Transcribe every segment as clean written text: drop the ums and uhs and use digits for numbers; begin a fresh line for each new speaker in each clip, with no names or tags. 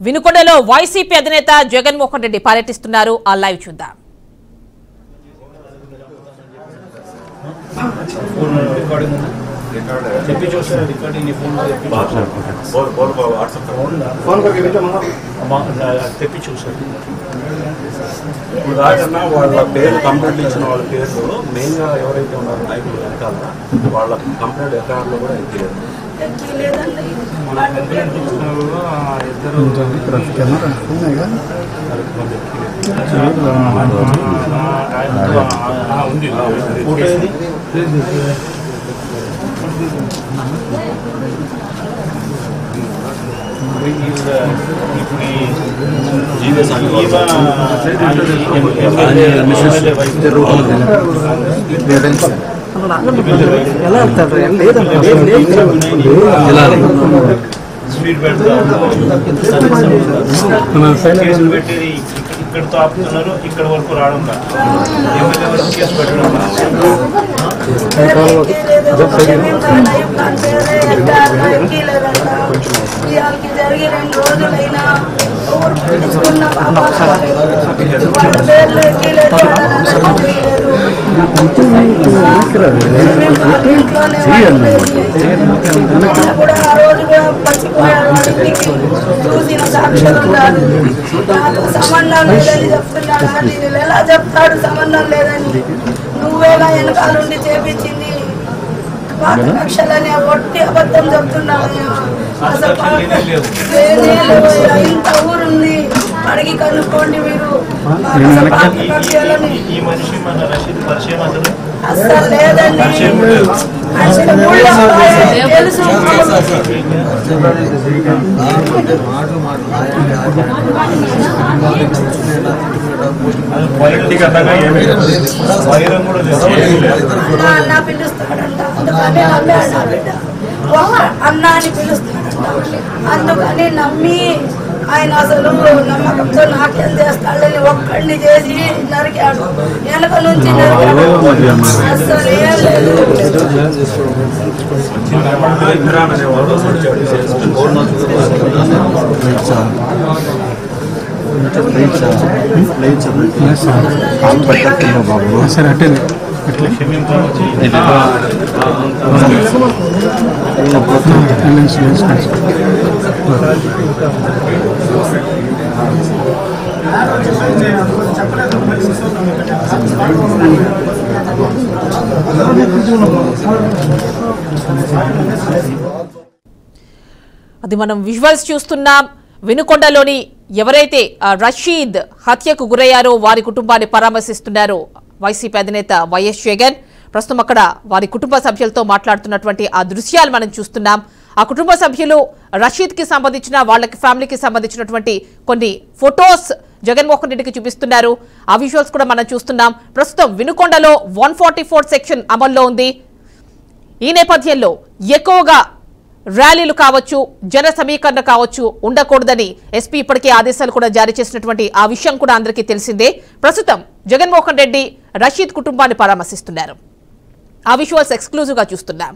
వినుకొండలో YCP అధినేత జగన్మోహన్ రెడ్డి పర్యటిస్తున్నారు. ఆ లైవ్ చూద్దాం.
ఇప్పుడు రాజన్న వాళ్ళ పేరు కంప్లైంట్ ఇచ్చిన వాళ్ళ పేర్లు మెయిన్గా ఎవరైతే ఉన్నారో నాయకులు వెనకాల వాళ్ళ కంప్లైంట్ ఎఫ్ఐఆర్లో కూడా ఎక్కిలేదు. మన కంప్లైంట్ ఇచ్చిన ఇద్దరు ఉంది స్వీట్ కేసులు పెట్టేది ఇక్కడితో ఆపుతున్నారు, ఇక్కడ వరకు రావడం ఎమ్మెల్యే వరకు కేసు పెట్టడం
జరిగి 2 రోజులైనా కూడా ఆ రోజు కూడా పచ్చిపోయాడు. చూసిన సాక్షులు ఉన్నారు. నాకు సంబంధం లేదని చెప్తున్నాడు. నేను ఎలా చెప్తాడు సంబంధం లేదని? నువ్వేలా వెనకాలండి చేపించింది లక్షలనే ఒట్టి అబద్ధం చెప్తున్నాను. ఇంత ఊరుంది, అడిగి కనుక్కోండి మీరు. అసలు లేదండి, తెలుసు. అన్న పిలుస్తాడంట, అందుకని నమ్మాడు. నా బిడ్డ అన్న అని పిలుస్తాడంట, అందుకని నమ్మి ఆయన అసలు నమ్మకంతో నాట్యం చేస్తాడని ఒక్కడిని చేసి నరికాడు. వెనక నుంచి నరికాడు. అసలు ఏం లేదు.
అది మనం విజువల్స్ చూస్తున్నాం. వినుకొండలోని ఎవరైతే రషీద్ హత్యకు గురయ్యారో వారి కుటుంబాన్ని పరామర్శిస్తున్నారు వైసీపీ అధినేత వైఎస్ జగన్. ప్రస్తుతం అక్కడ వారి కుటుంబ సభ్యులతో మాట్లాడుతున్నటువంటి ఆ దృశ్యాలు మనం చూస్తున్నాం. ఆ కుటుంబ సభ్యులు రషీద్కి సంబంధించిన వాళ్ళకి ఫ్యామిలీకి సంబంధించినటువంటి కొన్ని ఫొటోస్ జగన్మోహన్ రెడ్డికి చూపిస్తున్నారు. ఆ విజువల్స్ కూడా మనం చూస్తున్నాం. ప్రస్తుతం వినుకొండలో 144 సెక్షన్ అమల్లో ఉంది. ఈ నేపథ్యంలో ఎక్కువగా ర్యాలీలు కావచ్చు, జన సమీకరణ కావచ్చు ఉండకూడదని ఎస్పీ ఇప్పటికే ఆదేశాలు కూడా జారీ చేసినటువంటి ఆ విషయం కూడా అందరికీ తెలిసిందే. ప్రస్తుతం జగన్మోహన్ రెడ్డి రషీద్ కుటుంబాన్ని పరామర్శిస్తున్నారు. ఆ విజువల్స్ ఎక్స్క్లూజివ్ గా చూస్తున్నాం.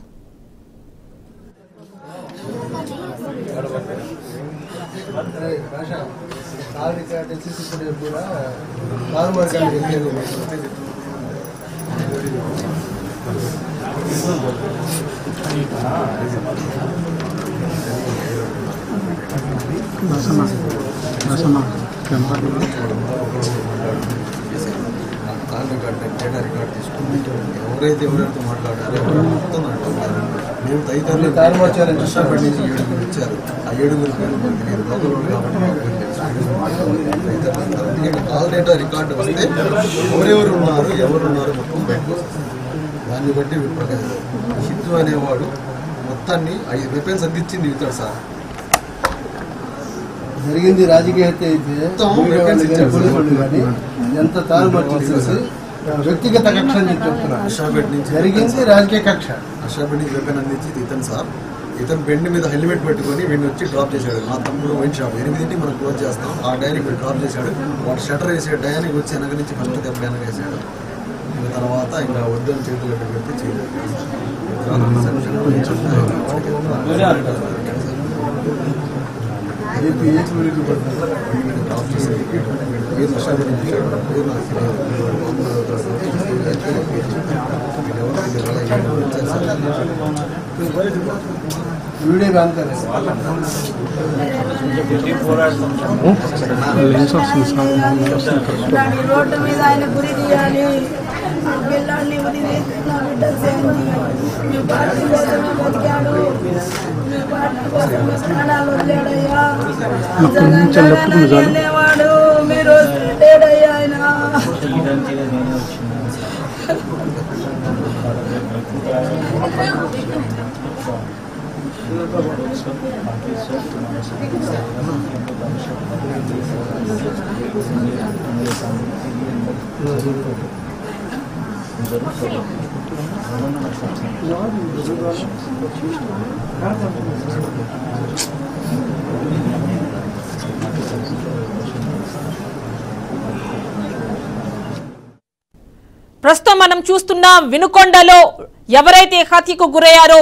ఎవరైతే మాట్లాడారో మొత్తం మేము తదితరులు కారణం కష్టపడి నుంచి 7 ఇచ్చారు. ఆ 7 పేరు లోకల్ కాబట్టి కాల్ డేటా రికార్డు వస్తే ఎవరున్నారు మొత్తం బయటకు దాన్ని బట్టి హిందూ అనేవాడు మొత్తాన్ని 5 వెపన్స్ అందించింది ఇస్తాడు సార్.
జరిగింది రాజకీయ హత్య అయితే ఎంత తారుమారు చేసేసి వ్యక్తిగత కక్ష అని చెప్తున్నాను. జరిగింది రాజకీయ కక్ష.
అషాబెడ్ నుంచి వెపన్ అందించి ఇతను సార్, ఇతను బెండ్ మీద హెల్మెట్ పెట్టుకొని వీడిని వచ్చి డ్రాప్ చేశాడు. నా తమ్ముడు వైన్ షాప్ 8ంటికి మనం క్లోజ్ చేస్తాం. ఆ డయానికి డ్రాప్ చేశాడు. వాడు షటర్ వేసే డయానికి వచ్చి వెనక నుంచి ఫస్ట్ దెబ్బ వెనక వేసాడు. ఇంకా తర్వాత ఇంకా వద్దని చేతులు పెట్టి చేయలేదు. డ్రాప్ చేశాడు. పేరు నష్టాలు ఇచ్చాడు. పేరు నాకు
వీడియో బాగుంటుంది.
రోడ్డు మీద ఆయన గురి తీయాలి. పిల్లాడిని ఉరి తీసి నా బిడ్డ మీ పార్టీ కోసమే బతికాడు. మీ పార్టీ కోసమే ప్రాణాలు వదిలేడయ్యా. జగన్ అనేవాడు మీరు లేడయ్యా ఆయన.
ప్రస్తుతం మనం చూస్తున్నాం వినుకొండలో ఎవరైతే హత్యకు గురయ్యారో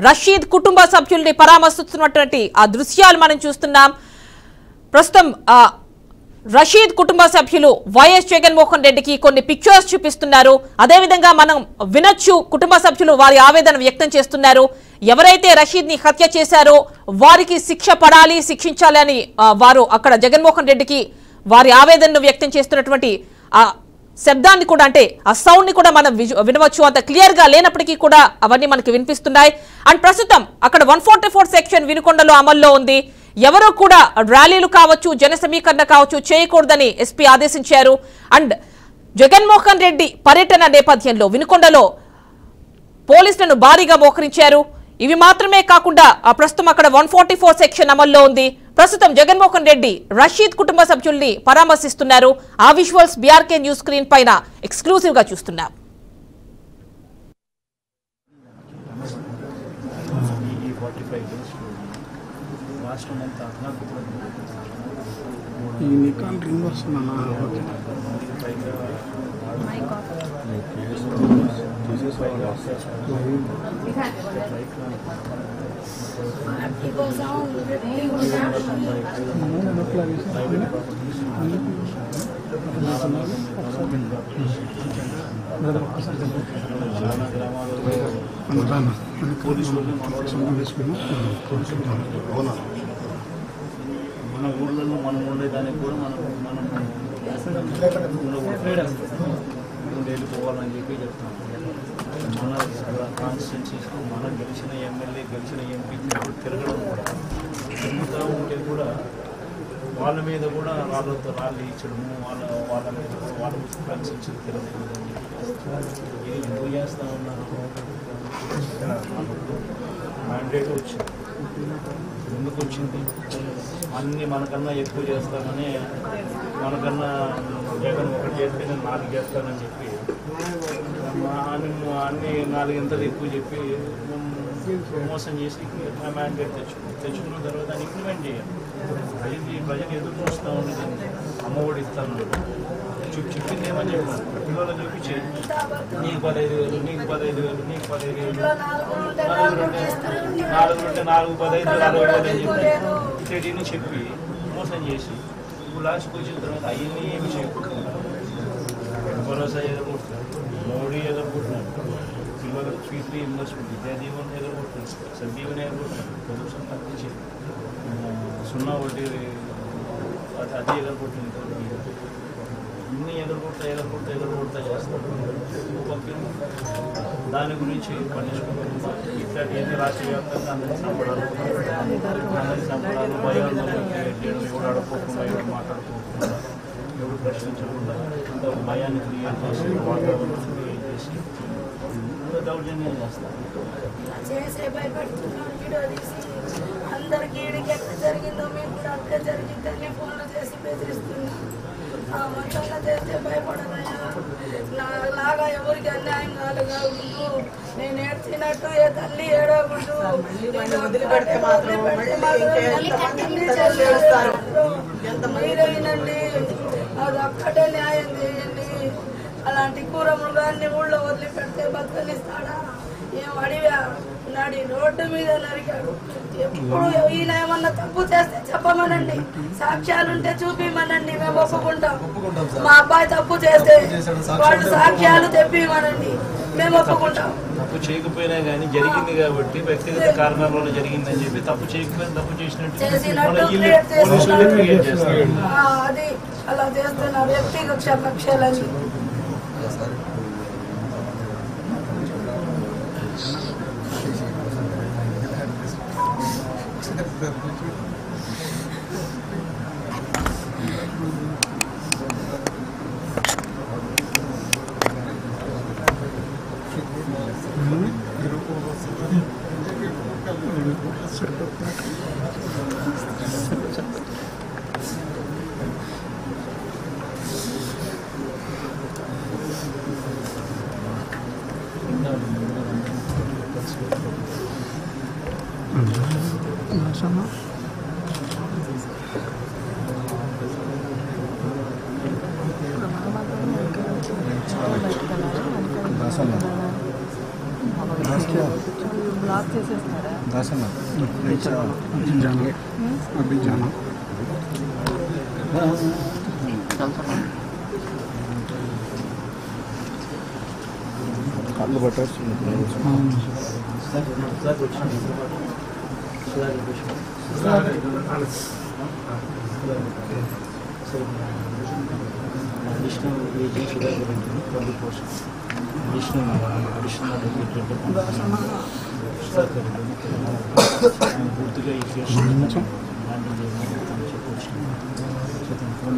రషీద్ కుటుంబ సభ్యుల్ని పరామర్శిస్తున్నటువంటి ఆ దృశ్యాలు మనం చూస్తున్నాం. ప్రస్తుతం రషీద్ కుటుంబ సభ్యులు వైఎస్ జగన్మోహన్ రెడ్డికి కొన్ని పిక్చర్స్ చూపిస్తున్నారు. అదేవిధంగా మనం వినొచ్చు, కుటుంబ సభ్యులు వారి ఆవేదన వ్యక్తం చేస్తున్నారు. ఎవరైతే రషీద్ ని హత్య చేశారో వారికి శిక్ష పడాలి, శిక్షించాలి అని వారు అక్కడ జగన్మోహన్ రెడ్డికి వారి ఆవేదనను వ్యక్తం చేస్తున్నటువంటి ఆ శబ్దాన్ని కూడా, అంటే ఆ సౌండ్ ని కూడా మనం వినవచ్చు. అంత క్లియర్ గా లేనప్పటికీ కూడా అవన్నీ మనకి వినిపిస్తున్నాయి. అండ్ ప్రస్తుతం అక్కడ 144 సెక్షన్ వినుకొండలో అమల్లో ఉంది. ఎవరో కూడా ర్యాలీలు కావచ్చు, జన సమీకరణ కావచ్చు చేయకూడదని ఎస్పీ ఆదేశించారు. అండ్ జగన్మోహన్ రెడ్డి పర్యటన నేపథ్యంలో వినుకొండలో పోలీసులను భారీగా మోహరించారు. ఇవి మాత్రమే కాకుండా ప్రస్తుతం అక్కడ 144 సెక్షన్ అమల్లో ఉంది. ప్రస్తుతం జగన్మోహన్ రెడ్డి రషీద్ కుటుంబ సభ్యుల్ని పరామర్శిస్తున్నారు. ఆ విజువల్స్ బీఆర్కే న్యూస్ స్క్రీన్ పైన ఎక్స్క్లూసివ్ గా చూస్తున్నాం.
మన ఊళ్ళలో మనం ఉండేదానికి కూడా మనం వెళ్ళిపోవాలని చెప్పి చెప్తాం. మన కాన్స్టిట్యున్సీస్ మన గెలిచిన ఎమ్మెల్యే గెలిచిన ఎంపీ తిరగడం కూడా తిరుగుతూ ఉంటే కూడా వాళ్ళ మీద కూడా రాళ్ళతో రాళ్ళు ఇచ్చడము, వాళ్ళ మీద వాళ్ళ కాన్స్టిట్యున్సీ తిరగడం ఇది ఎందుకు చేస్తూ ఉన్నారు? మ్యాండేట్ వచ్చింది. ఎందుకు వచ్చింది? అన్నీ మనకన్నా ఎక్కువ చేస్తామని, మనకన్నా జగన్ ఒకటి చేస్తే నేను 4 చేస్తానని చెప్పి అన్ని 4 ఇంతలు ఎక్కువ చెప్పి మోసం చేసి మ్యాండేట్ తెచ్చుకున్న తర్వాత దాన్ని ఇంప్లిమెంట్ చేయాలి. అది ప్రజలు ఎదురు చూస్తూ ఉండేది. అమ్మఒడి ఇస్తాను చెప్పింది ఏమని చెప్పాను, పిల్లలు చూపించి నీకు 15,000 నీకు 15,000 నీకు 15,000 4 ఉంటే 4 15,000 60,000 అని చెప్పి ఇట్లని చెప్పి మోసం చేసి ఇప్పుడు లాస్ట్కి వచ్చిన తర్వాత అవన్నీ ఏమి చేయకుండా భరోసా ఎదుర్కొంటున్నారు, మోడీ ఎదుర్కొంటున్నారు, పిల్లలకు ఫీజు రీఇంబర్స్మెంట్ విద్యాదీవన ఎదుర్కొంటున్నారు, సద్దీవన ఎదుర్కొంటున్నారు, పొల్యూషన్ తగ్గించి 0 వడ్డీ అది ఎదుర్కొంటుంది. అన్నీ ఎదుర్కొంటా చేస్తారు. దాని గురించి పట్టించుకుంటున్నాం. ఇట్లాంటి ఎన్ని రాష్ట్ర వ్యాప్తంగా అందరినీ చంపడాలు భయాందోళన క్రియేట్ చేయడం, ఎవరు అడుక్కోకుండా ఎవరు మాట్లాడుకోకుండా ఎవరు ప్రశ్నించకుండా అంత భయాన్ని క్రియేట్ చేసి వాతావరణం క్రియేట్ చేసి దౌర్జన్యం చేస్తారు.
అందరికీ ఈడికి ఎక్కడ జరిగిందో మీకు కూడా అక్కడ జరిగిందని ఫోన్లు చేసి బెదిరిస్తున్నా. మొత్తంగా చేస్తే భయపడదయ్యా. నాలాగా ఎవరికి అన్యాయం కాదు. నేను ఏడ్చినట్టు ఏ తల్లి ఏడవకూడదు. మీరేనండి, అది ఒక్కటే న్యాయం చేయండి. అలాంటి కూర మృగాన్ని ఊళ్ళో వదిలిపెడితే బతుకనిస్తాడా? ఏం అడిగా నడి రోడ్డు మీద నరికాడు. ఎప్పుడు ఈయన ఏమన్నా తప్పు చేస్తే చెప్పమనండి, సాక్ష్యాలు ఉంటే చూపిమనండి, మేము ఒప్పుకుంటాం. మా అబ్బాయి తప్పు చేస్తే వాళ్ళు సాక్ష్యాలు తెప్పిమనండి, మేము ఒప్పుకుంటాం.
తప్పు చేయకపోయినా కానీ జరిగింది కాబట్టి వ్యక్తిగత కారణాల వల్ల జరిగిందని చెప్పి తప్పు చేయకపోయినా తప్పు చేసినట్టు
అది అలా చేస్తున్నారు వ్యక్తిగత కక్షలని.
కాళ్ళు పట్టవచ్చు.
పూర్తిగా ఈ కేసు హ్యాండిల్ ఫోన్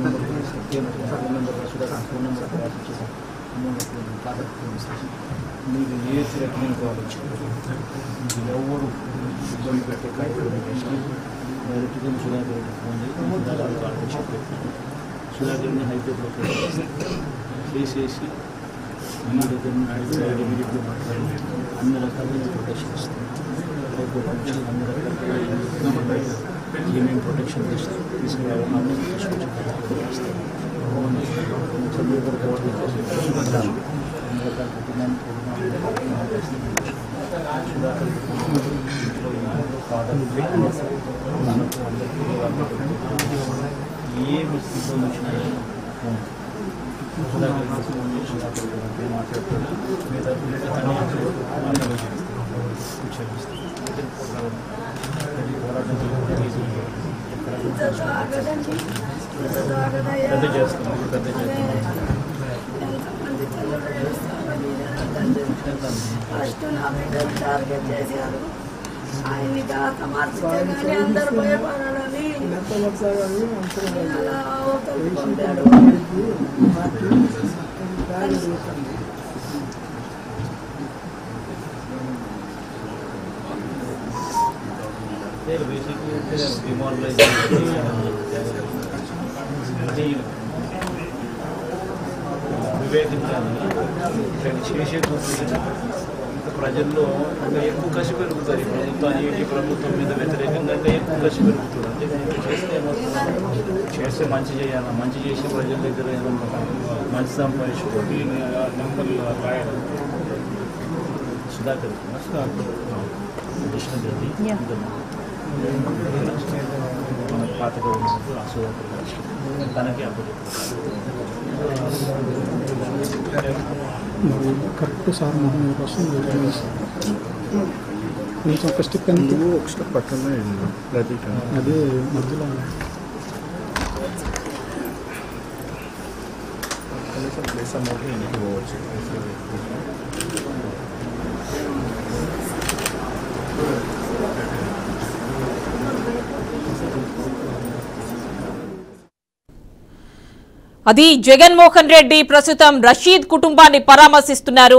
నెంబర్ మీరు ఏ థ్రెటనింగ్ కావచ్చు, మీకు ఎవరు ఇబ్బంది పెట్టే కార్యక్రమం చేసినా డైరెక్ట్గా సుధాకర్కి ఫోన్ చేసి సుధాకర్ని హైకోర్టులో కేసేసి అన్ని దగ్గర నుంచి ఇమీడియట్గా మాట్లాడి అన్ని రకాలైన ప్రొటెక్షన్ ఇస్తాం. హైకోర్టు నుంచి అన్ని రకాలుగా ఏమేమి ప్రొటెక్షన్ తీసుకురావాలో అన్ని తీసుకొచ్చి ఇస్తాం. చంద్రబాబు గవర్నమెంట్ అన్ని రకాల ఏమి స్థితిలో వచ్చినాయి పెద్ద చేస్తాం
ఫస్ట్ నా బిడ్డలు టార్గెట్ చేశారు. ఆయన్ని కాస్త మార్చితే కానీ అందరు భయపడాలని అలా అవతలకి పంపాడు.
వివేకించాలి చేసే ప్రజల్లో ఇంకా ఎక్కువ కసి పెరుగుతుంది. ప్రభుత్వానికి ప్రభుత్వం మీద వ్యతిరేకంగా ఎక్కువ కసి పెరుగుతుంది. అంటే చేస్తే మంచి చేయాలి, మంచి చేసి ప్రజల దగ్గర ఏదన్నా మంచి సంపాదించుకోండి. సుధాకర్ కృష్ణ రెడ్డి మన పాతగా ఉన్నప్పుడు ఆ సుధాకర్ తనకి
కరెక్ట్ సార్ మొహం కోసం కొంచెం ఒక స్టిక్ అని
ఒక స్టెప్ పక్కనే
అదే మధ్యలో
కనీసం ప్లేస్ అమౌంట్ ఇంటికి పోవచ్చు.
అది జగన్మోహన్ రెడ్డి ప్రస్తుతం రషీద్ కుటుంబాన్ని పరామర్శిస్తున్నారు.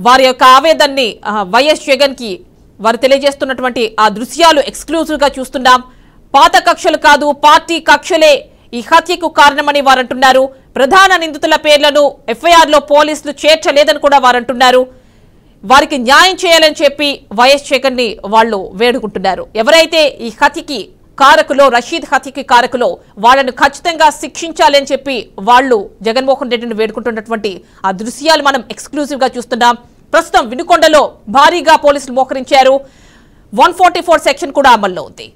వారి యొక్క ఆవేదనని వైఎస్ జగన్ కి వారు తెలియజేస్తున్నటువంటి ఆ దృశ్యాలు ఎక్స్క్లూజివ్ గా చూస్తున్నాం. పాత కక్షలు కాదు, పార్టీ కక్షలే ఈ హత్యకు కారణమని వారంటున్నారు. ప్రధాన నిందితుల పేర్లను ఎఫ్ఐఆర్ లో పోలీసులు చేర్చలేదని కూడా వారంటున్నారు. వారికి న్యాయం చేయాలని చెప్పి వైఎస్ జగన్ ని వాళ్ళు వేడుకుంటున్నారు. ఎవరైతే ఈ హత్యకి కారకులో, రషీద్ హత్యకి కారకులో వాళ్ళను ఖచ్చితంగా శిక్షించాలి అని చెప్పి వాళ్ళు జగన్మోహన్ రెడ్డిని వేడుకుంటున్నటువంటి ఆ దృశ్యాలు మనం ఎక్స్క్లూజివ్ గా చూస్తున్నాం. ప్రస్తుతం వినుకొండలో భారీగా పోలీసులు మోహరించారు. 144 సెక్షన్ కూడా అమల్లో ఉంది.